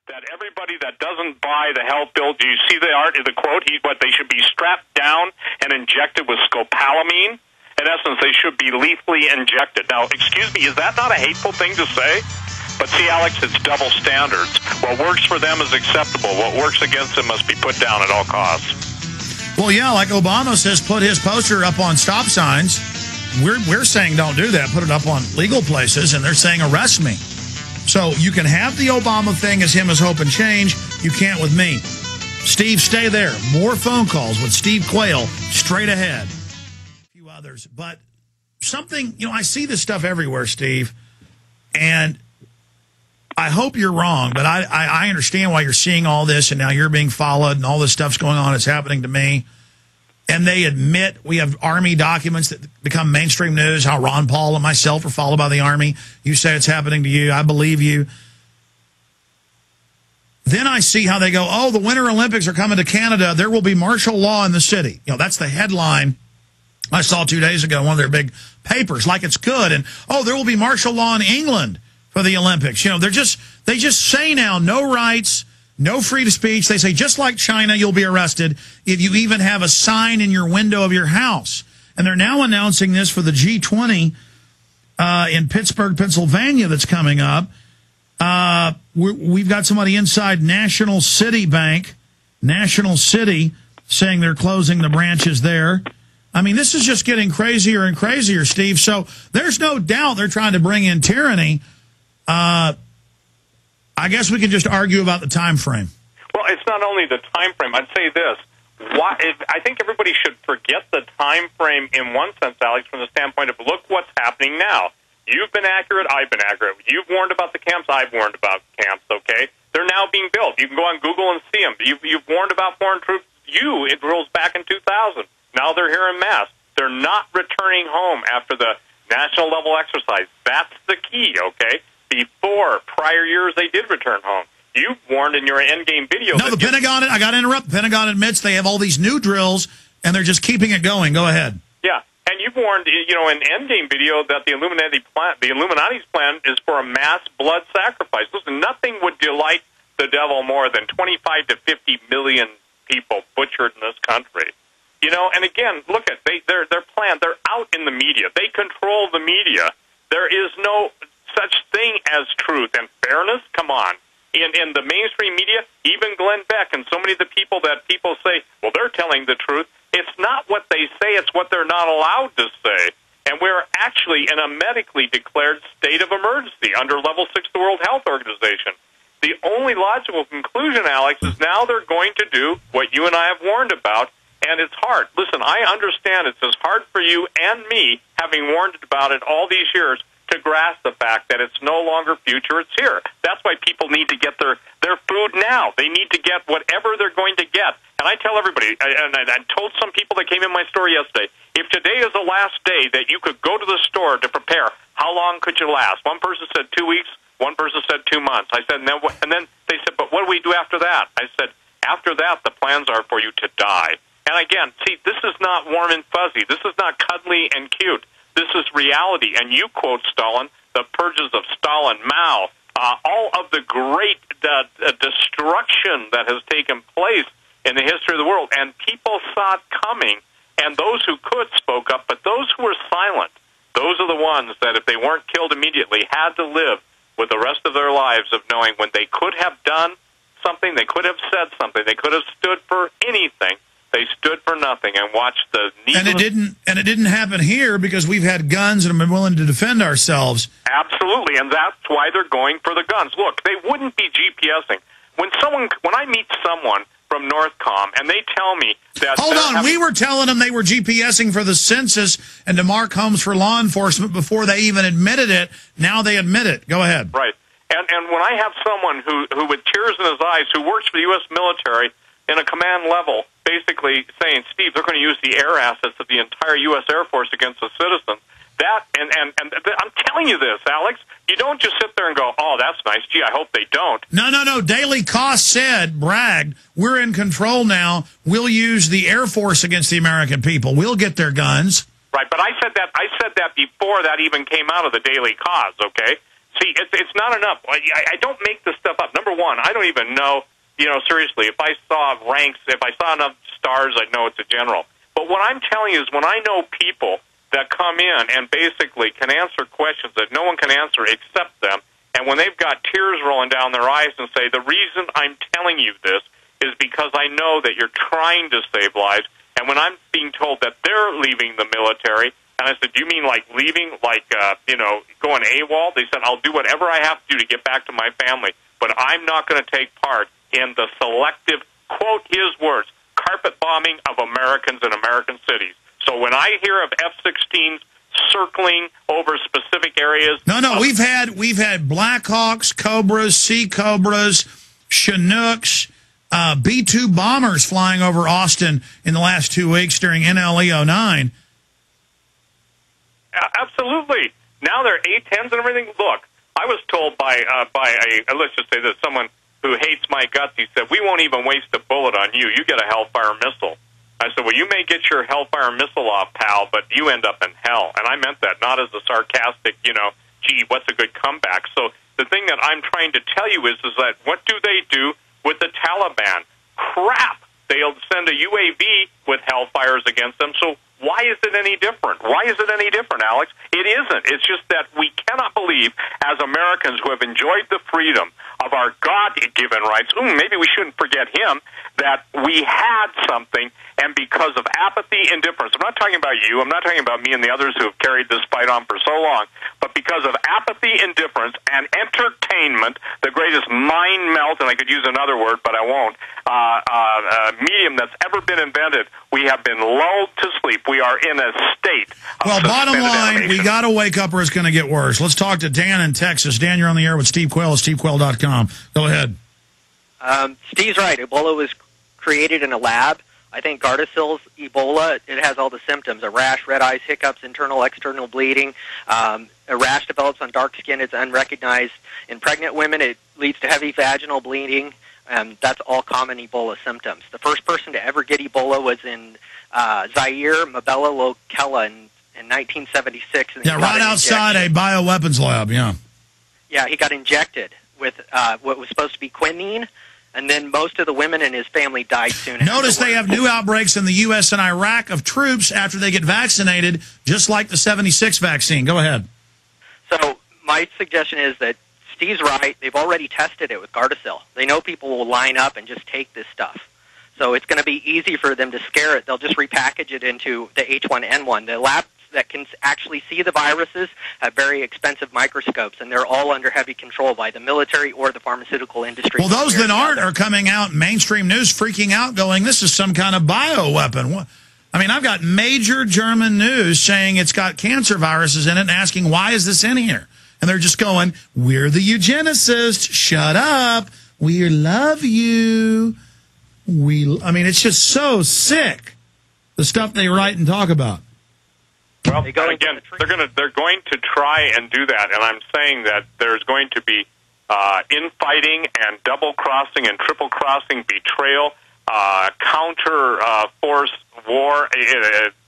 that everybody that doesn't buy the health bill, do you see the quote? They should be strapped down and injected with scopolamine. In essence, they should be lethally injected. Now, excuse me, is that not a hateful thing to say? But see, Alex, it's double standards. What works for them is acceptable. What works against them must be put down at all costs. Well, yeah, like Obama says, put his poster up on stop signs. We're saying don't do that. Put it up on legal places, and they're saying arrest me. So you can have the Obama thing as him as hope and change. You can't with me. Steve, stay there. More phone calls with Steve Quayle straight ahead. A few others. But something, I see this stuff everywhere, Steve, and I hope you're wrong, but I understand why you're seeing all this, and now you're being followed, and all this stuff's going on. It's happening to me. And they admit, we have Army documents that become mainstream news, how Ron Paul and myself are followed by the Army. You say it's happening to you. I believe you. Then I see how they go, oh, the Winter Olympics are coming to Canada. There will be martial law in the city. That's the headline I saw 2 days ago in one of their big papers, like it's good. And, oh, there will be martial law in England for the Olympics. They just say now no rights, no freedom of speech. They say just like China, you'll be arrested if you even have a sign in your window of your house. And they're now announcing this for the G20 in Pittsburgh, Pennsylvania that's coming up. We've got somebody inside National City Bank, National City, saying they're closing the branches there. I mean, this is just getting crazier and crazier, Steve. So there's no doubt they're trying to bring in tyranny. I guess we can just argue about the time frame. Well, it's not only the time frame. I'd say this. I think everybody should forget the time frame in one sense, Alex, from the standpoint of look what's happening now. You've been accurate. I've been accurate. You've warned about the camps. I've warned about camps, okay? They're now being built. You can go on Google and see them. You've warned about foreign troops. It rolls back in 2000. Now they're here en masse. They're not returning home after the national level exercise. That's the key, okay? Before, prior years, they did return home. You warned in your endgame video. No, the Pentagon, I got to interrupt. The Pentagon admits they have all these new drills, and they're just keeping it going. Go ahead. Yeah, and you've warned, in endgame video that the Illuminati's plan is for a mass blood sacrifice. Listen, nothing would delight the devil more than 25 to 50 million people butchered in this country. And again, look at their plan. They're out in the media. They control the media. There is no such thing as truth and fairness. Come on. In the mainstream media, even Glenn Beck and so many of the people that people say, well, they're telling the truth. It's not what they say. It's what they're not allowed to say. And we're actually in a medically declared state of emergency under Level 6 of the World Health Organization. The only logical conclusion, Alex, is now they're going to do what you and I have warned about. And it's hard. Listen, I understand it's as hard for you and me, having warned about it all these years, to grasp the fact that it's no longer future, it's here. That's why people need to get their food now. They need to get whatever they're going to get. And I tell everybody, and I told some people that came in my store yesterday, if today is the last day that you could go to the store to prepare, how long could you last? One person said 2 weeks. One person said 2 months. I said, and then they said, but what do we do after that? I said, after that, the plans are for you to die. And again, see, this is not warm and fuzzy. This is not cuddly and cute. This is reality. And you quote Stalin, the purges of Stalin, Mao, all of the great destruction that has taken place in the history of the world. And people saw it coming, and those who could spoke up, but those who were silent, those are the ones that if they weren't killed immediately had to live with the rest of their lives of knowing when they could have done something, they could have said something, they could have stood for anything. They stood for nothing and watched the needless... And it didn't happen here because we've had guns and have been willing to defend ourselves. Absolutely, and that's why they're going for the guns. Look, they wouldn't be GPSing. When I meet someone from Northcom and they tell me that... Hold on, we were telling them they were GPSing for the census and to mark homes for law enforcement before they even admitted it. Now they admit it. Go ahead. Right. And when I have someone who with tears in his eyes, who works for the U.S. military in a command level, basically saying, Steve, they're going to use the air assets of the entire U.S. Air Force against the citizens. I'm telling you this, Alex, you don't just sit there and go, oh, that's nice. Gee, I hope they don't. No. Daily Kos bragged, we're in control now. We'll use the Air Force against the American people. We'll get their guns. Right, but I said that before that even came out of the Daily Kos, okay? See, it's not enough. I don't make this stuff up. Number one, I don't even know, seriously, if I saw ranks, if I saw enough stars, I'd know it's a general. But what I'm telling you is when I know people that come in and basically can answer questions that no one can answer except them, and when they've got tears rolling down their eyes and say, the reason I'm telling you this is because I know that you're trying to save lives, and when I'm being told that they're leaving the military, and I said, do you mean like leaving, like, going AWOL? They said, I'll do whatever I have to do to get back to my family, but I'm not going to take part in the selective, quote his words, carpet bombing of Americans in American cities. So when I hear of F-16s circling over specific areas... No, we've had Blackhawks, Cobras, Sea Cobras, Chinooks, B-2 bombers flying over Austin in the last 2 weeks during NLE 09. Absolutely. Now they're A-10s and everything. Look, I was told by let's just say this, someone who hates my guts, he said, we won't even waste a bullet on you. You get a Hellfire missile. I said, well, you may get your Hellfire missile off, pal, but you end up in hell. And I meant that not as a sarcastic, gee, what's a good comeback? So the thing that I'm trying to tell you is that what do they do with the Taliban? Crap! They'll send a UAV with Hellfires against them, so why is it any different? Why is it any different, Alex? It isn't. It's just that we cannot believe, as Americans who have enjoyed the freedom of our God-given rights, maybe we shouldn't forget him, that we had something, and because of apathy, indifference, I'm not talking about you, I'm not talking about me and the others who have carried this fight on for so long, but because of apathy, indifference, and entertainment, the greatest mind melt, and I could use another word, but I won't, medium that's ever been invented, we have been lulled to sleep. We are in a state of Well, bottom line, animation. we got to wake up or it's going to get worse. Let's talk to Dan in Texas. Dan, you're on the air with Steve Quayle at stevequayle.com. Go ahead. Steve's right. Ebola was created in a lab. I think Gardasil's Ebola, it has all the symptoms: a rash, red eyes, hiccups, internal, external bleeding. A rash develops on dark skin. It's unrecognized. In pregnant women, it leads to heavy vaginal bleeding. That's all common Ebola symptoms. The first person to ever get Ebola was in Zaire, Mabela Lokela in 1976. And right outside a bioweapons lab, yeah. Yeah, he got injected with what was supposed to be quinine, and then most of the women in his family died soon Notice they have new outbreaks in the U.S. and Iraq of troops after they get vaccinated, just like the 76 vaccine. Go ahead. So my suggestion is that Steve's right. They've already tested it with Gardasil. They know people will line up and just take this stuff. So it's going to be easy for them to scare it. They'll just repackage it into the H1N1. The labs that can actually see the viruses have very expensive microscopes, and they're all under heavy control by the military or the pharmaceutical industry. Well, those that aren't are coming out in mainstream news freaking out, going, this is some kind of bioweapon. I mean, I've got major German news saying it's got cancer viruses in it and asking, why is this in here? And they're just going, we're the eugenicists. Shut up. We love you. I mean, it's just so sick, the stuff they write and talk about. Well, again, they're going to try and do that, and I'm saying that there's going to be infighting and double-crossing and triple-crossing, betrayal, counter-force war,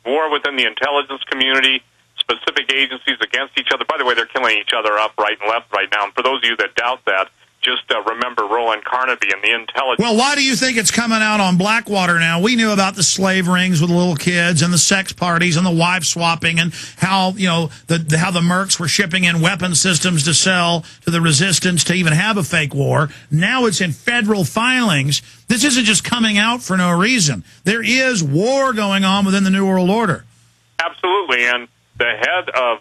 war within the intelligence community, specific agencies against each other. By the way, they're killing each other up right and left right now. And for those of you that doubt that, just remember Roland Carnaby and the intelligence. Well, why do you think it's coming out on Blackwater now? We knew about the slave rings with little kids and the sex parties and the wife swapping and how, how the mercs were shipping in weapon systems to sell to the resistance to even have a fake war. Now it's in federal filings. This isn't just coming out for no reason. There is war going on within the New World Order. Absolutely, and the head of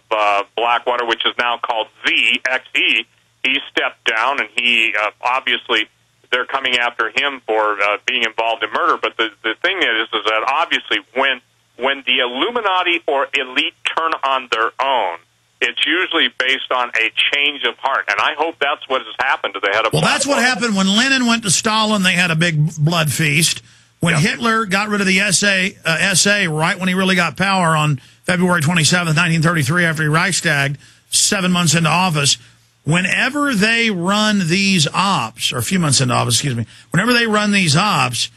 Blackwater, which is now called XE, he stepped down, and he obviously they're coming after him for being involved in murder. But the thing is that obviously when the Illuminati or elite turn on their own, it's usually based on a change of heart, and I hope that's what has happened to the head of. Well, that's what happened when Lenin went to Stalin. They had a big blood feast. When Hitler got rid of the SA right when he really got power on February 27th, 1933, after he Reichstagged, 7 months into office. Whenever they run these ops, or a few months into office, excuse me, whenever they run these ops,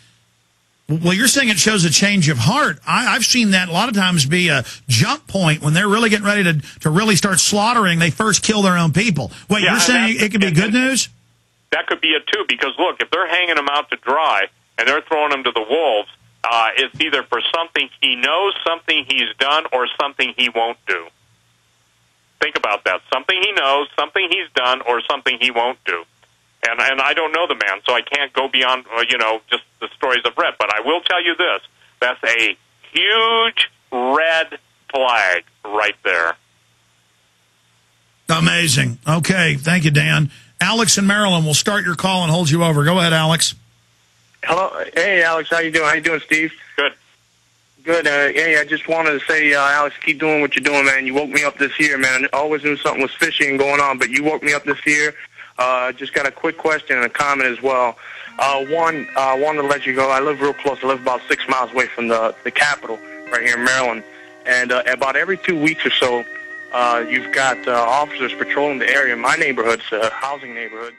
Well, you're saying it shows a change of heart. I've seen that a lot of times be a jump point when they're really getting ready to really start slaughtering. They first kill their own people. Wait, you're saying it could be good news? That could be it, too, because, look, if they're hanging him out to dry and they're throwing him to the wolves, it's either for something he knows, something he's done, or something he won't do. Think about that. Something he knows, something he's done, or something he won't do. And I don't know the man, so I can't go beyond, just the stories I've read. But I will tell you this. That's a huge red flag right there. Amazing. Okay. Thank you, Dan. Alex in Maryland will start your call and hold you over. Go ahead, Alex. Hello. Hey, Alex. How you doing? How you doing, Steve? Good. Good. Hey, I just wanted to say, Alex, keep doing what you're doing, man. You woke me up this year, man. I always knew something was fishy and going on, but you woke me up this year. Just got a quick question and a comment as well. One, I wanted to let you go. I live real close. I live about 6 miles away from the capital right here in Maryland. And about every 2 weeks or so, you've got officers patrolling the area. My neighborhood's a housing neighborhood.